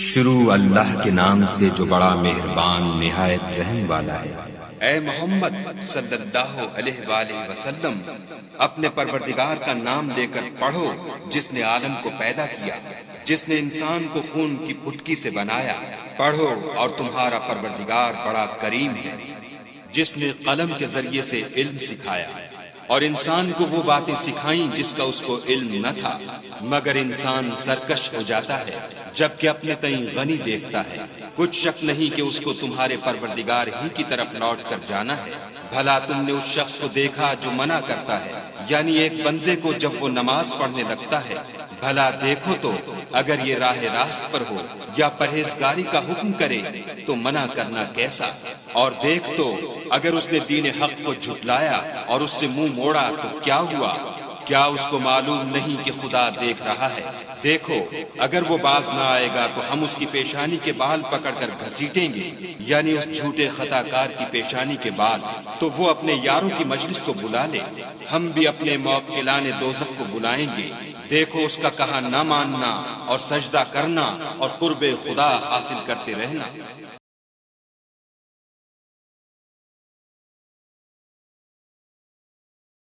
شروع اللہ کے نام سے جو بڑا مہربان نہایت رحم والا ہے۔ اے محمد صلی اللہ علیہ وآلہ وسلم، اپنے پروردگار کا نام لے کر پڑھو جس نے عالم کو پیدا کیا، جس نے انسان کو خون کی پھٹکی سے بنایا۔ پڑھو اور تمہارا پروردگار بڑا کریم ہے، جس نے قلم کے ذریعے سے علم سکھایا اور انسان کو وہ باتیں سکھائیں جس کا اس کو علم نہ تھا، مگر انسان سرکش ہو جاتا ہے جبکہ اپنے تئیں غنی دیکھتا ہے۔ کچھ شک نہیں کہ اس کو تمہارے پروردگار ہی کی طرف لوٹ کر جانا ہے۔ بھلا تم نے اس شخص کو دیکھا جو منع کرتا ہے، یعنی ایک بندے کو جب وہ نماز پڑھنے لگتا ہے؟ بھلا دیکھو تو اگر یہ راہ راست پر ہو یا پرہیزگاری کا حکم کرے تو منع کرنا کیسا؟ اور دیکھ تو اگر اس نے دین حق کو جھٹلایا اور اس سے منہ موڑا تو کیا ہوا؟ کیا اس کو معلوم نہیں کہ خدا دیکھ رہا ہے؟ دیکھو اگر وہ باز نہ آئے گا تو ہم اس کی پیشانی کے بال پکڑ کر گھسیٹیں گے، یعنی اس جھوٹے خطا کار کی پیشانی کے بال، تو وہ اپنے یاروں کی مجلس کو بلا لے، ہم بھی اپنے موکلان دوزخ کو بلائیں گے۔ دیکھو اس کا کہا نہ ماننا اور سجدہ کرنا اور قرب خدا حاصل کرتے رہنا۔